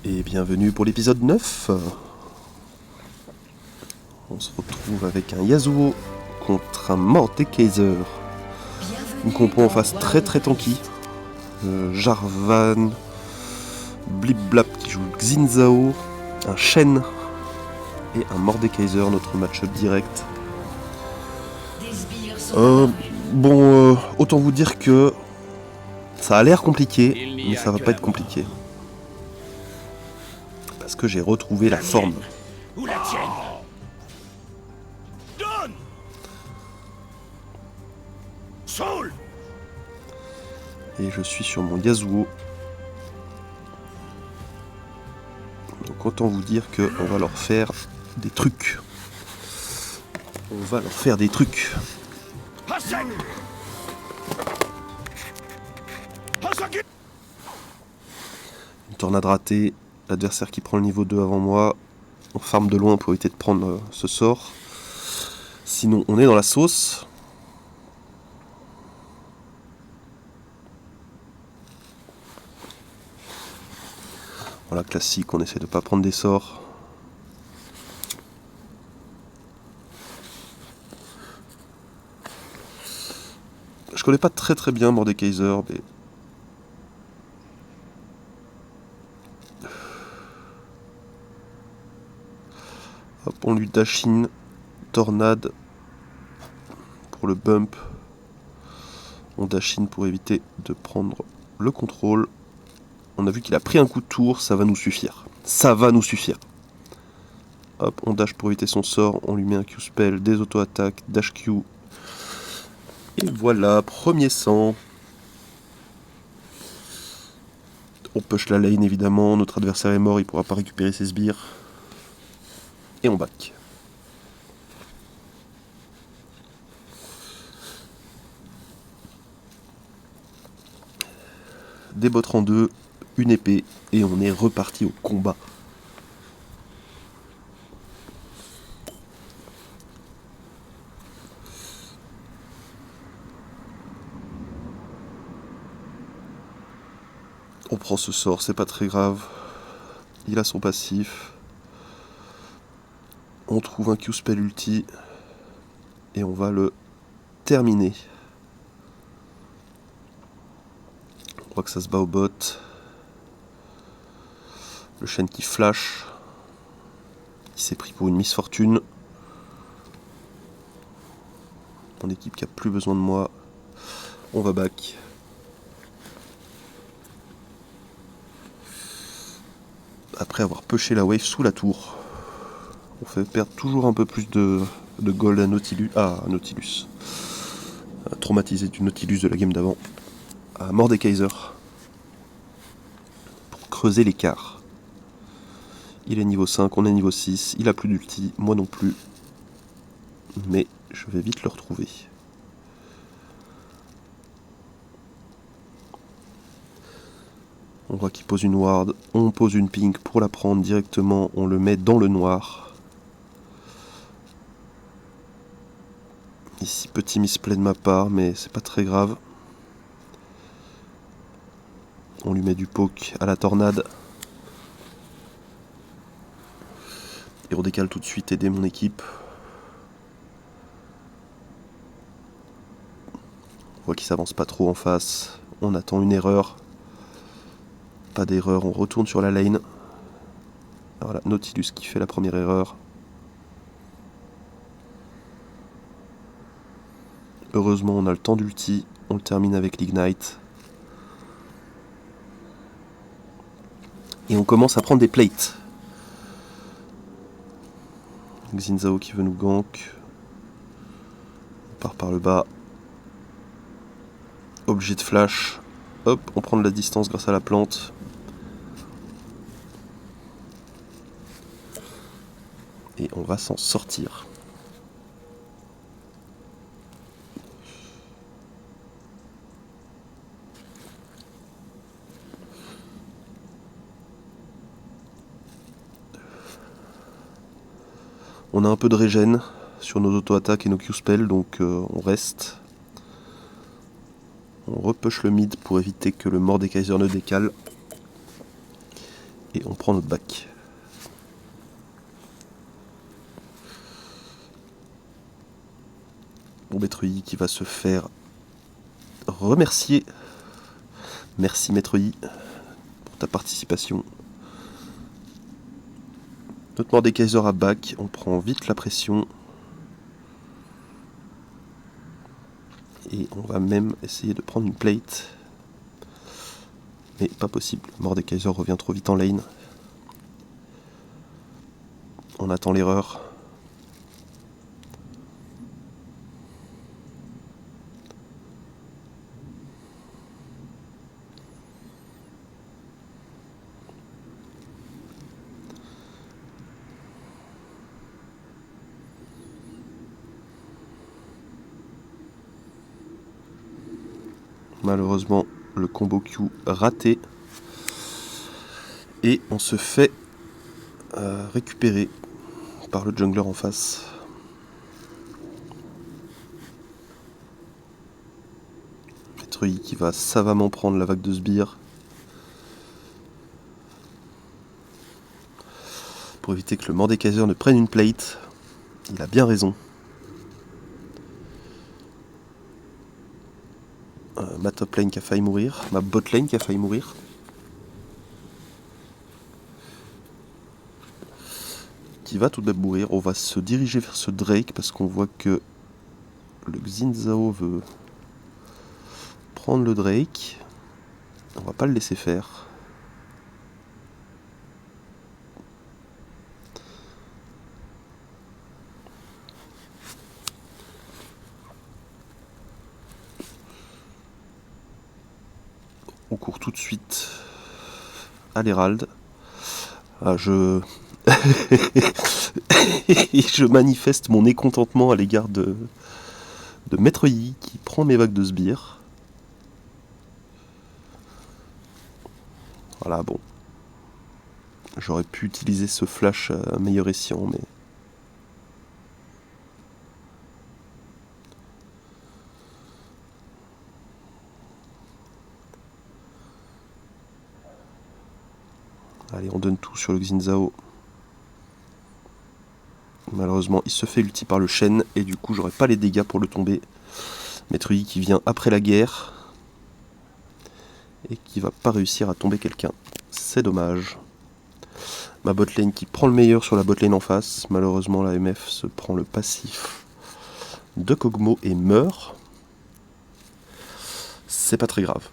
Et bienvenue pour l'épisode 9. On se retrouve avec un Yasuo contre un Mordekaiser. Une compo en face très très tanky. Jarvan, Blip-Blap qui joue Xin Zhao, un Shen et un Mordekaiser, notre match-up direct. Autant vous dire que ça a l'air compliqué, mais ça va pas être compliqué. Parce que j'ai retrouvé la forme. Ou la tienne. Donne. Soul. Et je suis sur mon Yasuo. Donc autant vous dire qu'on va leur faire des trucs. On va leur faire des trucs. Une tornade ratée. L'adversaire qui prend le niveau 2 avant moi. On farm de loin pour éviter de prendre ce sort. Sinon on est dans la sauce. Voilà, classique, on essaie de pas prendre des sorts. Je connais pas très bien Mordekaiser, mais... Hop, on lui dash in, tornade pour le bump. On dash in pour éviter de prendre le contrôle. On a vu qu'il a pris un coup de tour, ça va nous suffire. Ça va nous suffire. Hop, on dash pour éviter son sort, on lui met un Q-spell, des auto-attaques, dash Q. Et voilà, premier sang. On push la lane évidemment, notre adversaire est mort, il pourra pas récupérer ses sbires. Et on back. Des bottes en deux, une épée, et on est reparti au combat. On prend ce sort, c'est pas très grave. Il a son passif. On trouve un Q-spell ulti. Et on va le terminer. On voit que ça se bat au bot. Le Shen qui flash. Il s'est pris pour une misfortune. Mon équipe qui a plus besoin de moi. On va back. Après avoir pushé la wave sous la tour. On fait perdre toujours un peu plus de gold à Nautilus. Nautilus. Traumatisé du Nautilus de la game d'avant. À Mordekaiser. Pour creuser l'écart. Il est niveau 5, on est niveau 6. Il a plus d'ulti, moi non plus. Mais je vais vite le retrouver. On voit qu'il pose une ward. On pose une pink pour la prendre directement. On le met dans le noir. Ici, petit misplay de ma part, mais c'est pas très grave. On lui met du poke à la tornade. Et on décale tout de suite aider mon équipe. On voit qu'il s'avance pas trop en face. On attend une erreur. Pas d'erreur, on retourne sur la lane. Voilà, Nautilus qui fait la première erreur. Heureusement, on a le temps d'ulti. On le termine avec l'Ignite. Et on commence à prendre des plates. Xin Zhao qui veut nous gank. On part par le bas. Objet de flash. Hop, on prend de la distance grâce à la plante. Et on va s'en sortir. On a un peu de régène sur nos auto-attaques et nos Q-spells, donc on reste. On repush le mid pour éviter que le Mordekaiser ne décale. Et on prend notre back. Bon, Maître Yi qui va se faire remercier. Merci Maître Yi pour ta participation. Notre Mordekaiser à back, on prend vite la pression. Et on va même essayer de prendre une plate. Mais pas possible, Mordekaiser revient trop vite en lane. On attend l'erreur. Malheureusement, le combo Q raté. Et on se fait récupérer par le jungler en face. Maître Yi qui va savamment prendre la vague de sbires. Pour éviter que le Mordekaiser ne prenne une plate. Il a bien raison. Ma top lane qui a failli mourir. Ma bot lane qui a failli mourir. Qui va tout de même mourir. On va se diriger vers ce Drake parce qu'on voit que le Xin Zhao veut prendre le Drake. On va pas le laisser faire. On court tout de suite à l'Hérald. Je manifeste mon mécontentement à l'égard de Maître Yi qui prend mes vagues de sbires. Voilà, bon. J'aurais pu utiliser ce flash à meilleur escient, mais... Allez, on donne tout sur le Xin Zhao. Malheureusement, il se fait ulti par le Shen, et du coup, j'aurai pas les dégâts pour le tomber. Maître Yi qui vient après la guerre, et qui va pas réussir à tomber quelqu'un. C'est dommage. Ma botlane qui prend le meilleur sur la botlane en face. Malheureusement, la MF se prend le passif de Kog'Maw et meurt. C'est pas très grave.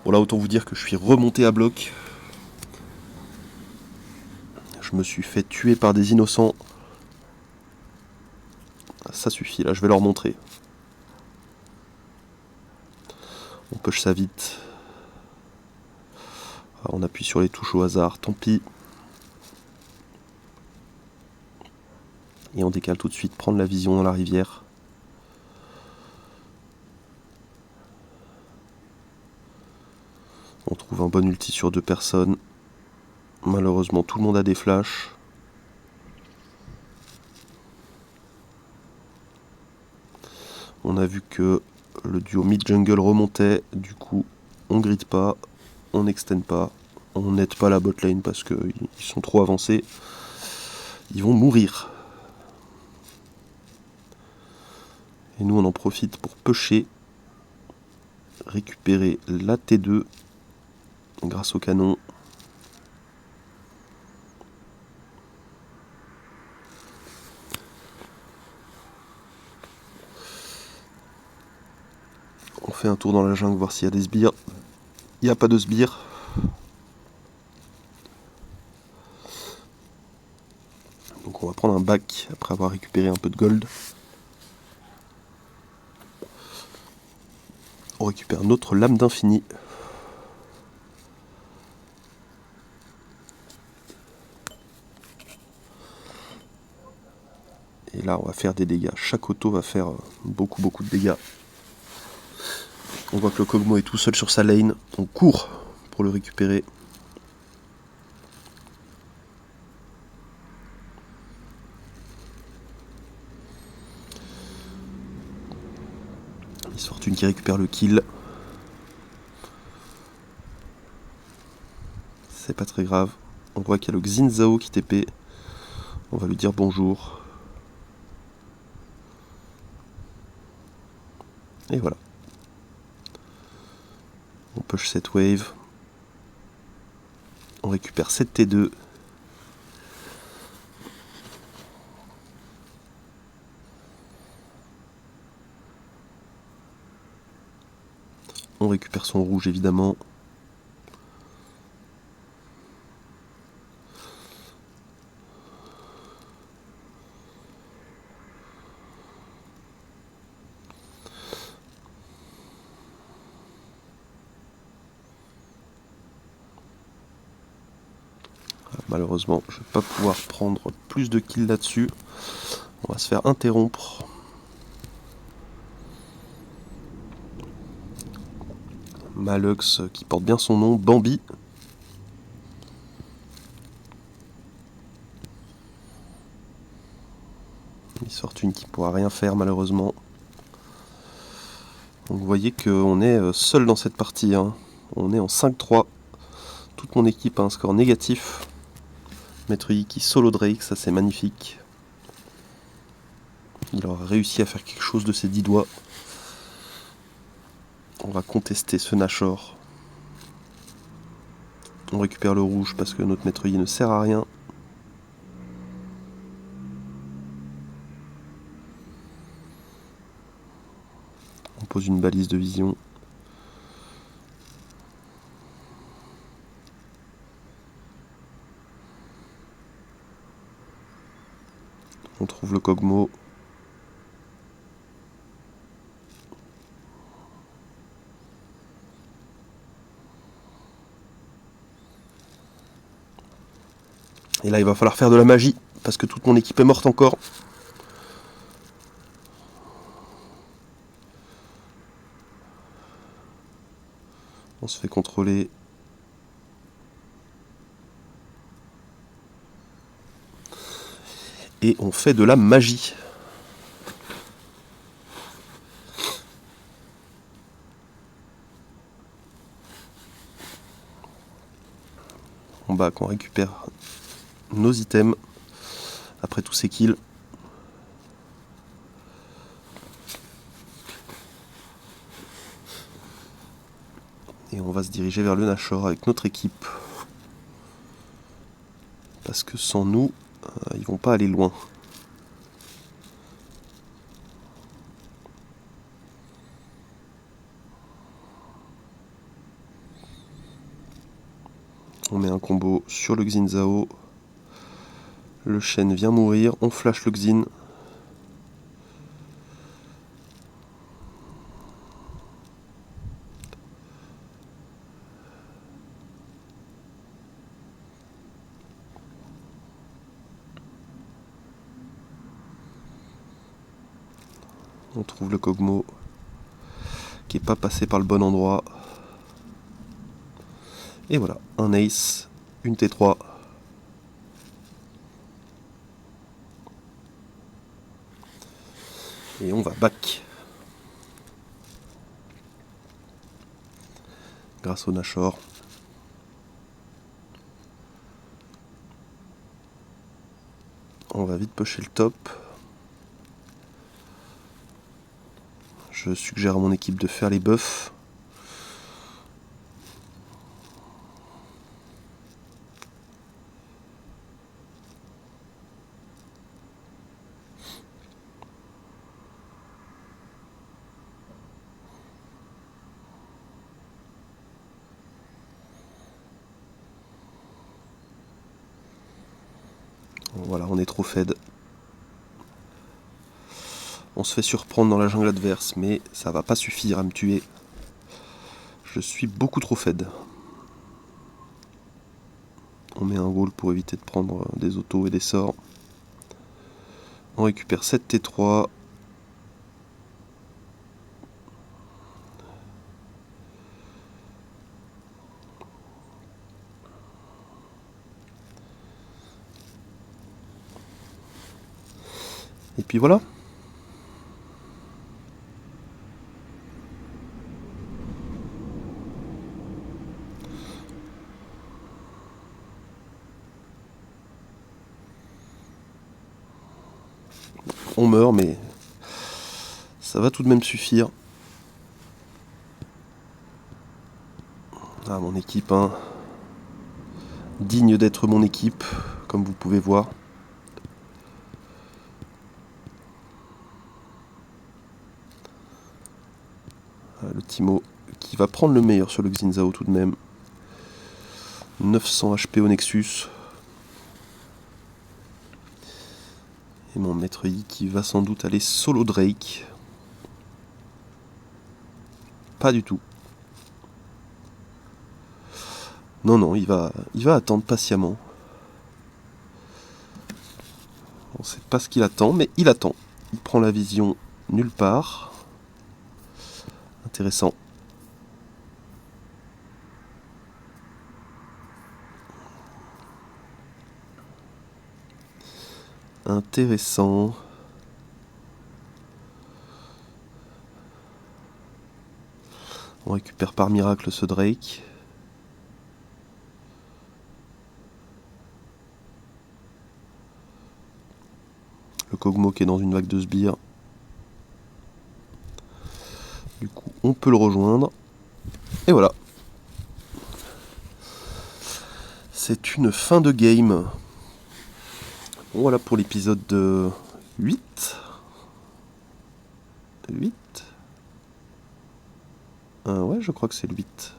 Bon, là, autant vous dire que je suis remonté à bloc. Je me suis fait tuer par des innocents. Ça suffit, là, je vais leur montrer. On push ça vite. On appuie sur les touches au hasard, tant pis. Et on décale tout de suite, prendre la vision dans la rivière. On trouve un bon ulti sur 2 personnes. Malheureusement, tout le monde a des flashs. On a vu que le duo mid-jungle remontait. Du coup, on grid pas, on n'extend pas, on n'aide pas la botlane parce qu'ils sont trop avancés. Ils vont mourir. Et nous, on en profite pour pusher, récupérer la T2 grâce au canon. On fait un tour dans la jungle, voir s'il y a des sbires. Il n'y a pas de sbires. Donc on va prendre un back après avoir récupéré un peu de gold. On récupère notre lame d'infini. Et là on va faire des dégâts. Chaque auto va faire beaucoup de dégâts. On voit que le Kog'Maw est tout seul sur sa lane. On court pour le récupérer. Miss Fortune qui récupère le kill. C'est pas très grave. On voit qu'il y a le Xin Zhao qui TP. On va lui dire bonjour. Et voilà. On push cette wave. On récupère 7 T2. On récupère son rouge évidemment. Malheureusement, je ne vais pas pouvoir prendre plus de kills là-dessus. On va se faire interrompre. Malux qui porte bien son nom, Bambi. Ils sortent une qui pourra rien faire malheureusement. Donc vous voyez qu'on est seul dans cette partie. Hein. On est en 5-3. Toute mon équipe a un score négatif. Maître Yi qui solo Drake, ça c'est magnifique. Il aura réussi à faire quelque chose de ses 10 doigts. On va contester ce Nashor. On récupère le rouge parce que notre Maître Yi ne sert à rien. On pose une balise de vision. On trouve le Kog'Maw. Et là, il va falloir faire de la magie, parce que toute mon équipe est morte encore. On se fait contrôler. Et on fait de la magie. On bat qu'on récupère nos items après tous ces kills. Et on va se diriger vers le Nashor avec notre équipe. Parce que sans nous, ils vont pas aller loin. On met un combo sur le Xin Zhao. Le Shen vient mourir. On flash le Xin. On trouve le Kog'Maw qui n'est pas passé par le bon endroit. Et voilà, un ace, une T3. Et on va back. Grâce au Nashor. On va vite pusher le top. Je suggère à mon équipe de faire les buffs. Voilà, on est trop fed. On se fait surprendre dans la jungle adverse, mais ça va pas suffire à me tuer. Je suis beaucoup trop fed. On met un wall pour éviter de prendre des autos et des sorts. On récupère 7 T3. Et puis voilà. On meurt, mais ça va tout de même suffire. Ah, mon équipe, hein. Digne d'être mon équipe, comme vous pouvez voir. Le Timo qui va prendre le meilleur sur le Xin Zhao tout de même. 900 HP au Nexus. Et mon maître Yi qui va sans doute aller solo Drake. Pas du tout. Non, il va attendre patiemment. On ne sait pas ce qu'il attend, mais il attend. Il prend la vision nulle part. Intéressant. Intéressant. On récupère par miracle ce Drake. Le Kog'Maw qui est dans une vague de sbires. Du coup, on peut le rejoindre. Et voilà. C'est une fin de game. Bon, voilà pour l'épisode 8. 8 ouais, je crois que c'est le 8.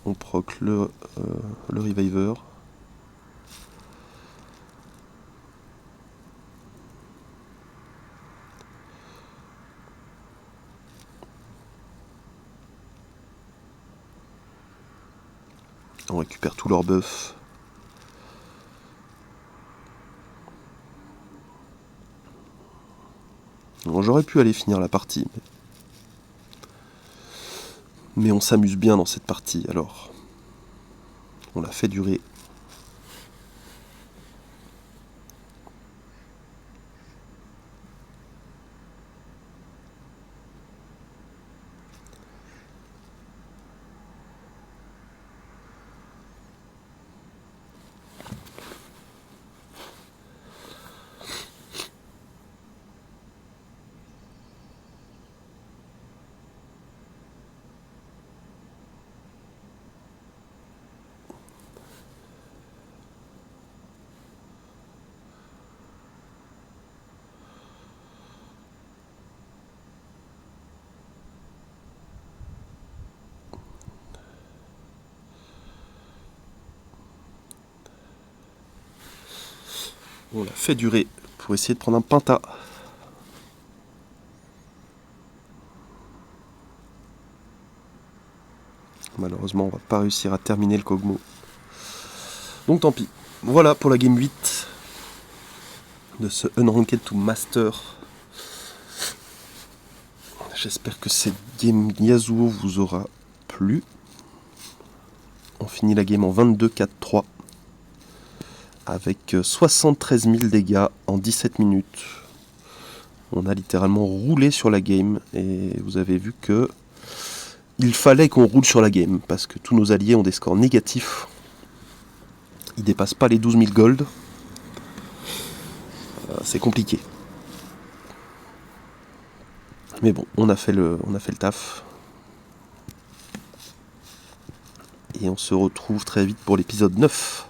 On proc le Reviver. On récupère tous leurs buffs. Bon, j'aurais pu aller finir la partie. Mais on s'amuse bien dans cette partie, alors on la fait durer. On la fait durer pour essayer de prendre un Penta. Malheureusement, on va pas réussir à terminer le Kog'Maw. Donc tant pis. Voilà pour la game 8 de ce Unranked to Master. J'espère que cette game Yasuo vous aura plu. On finit la game en 22-4-3 avec 73 000 dégâts en 17 minutes. On a littéralement roulé sur la game et vous avez vu que il fallait qu'on roule sur la game parce que tous nos alliés ont des scores négatifs. Ils dépassent pas les 12 000 gold. C'est compliqué. Mais bon, on a fait le taf. Et on se retrouve très vite pour l'épisode 9.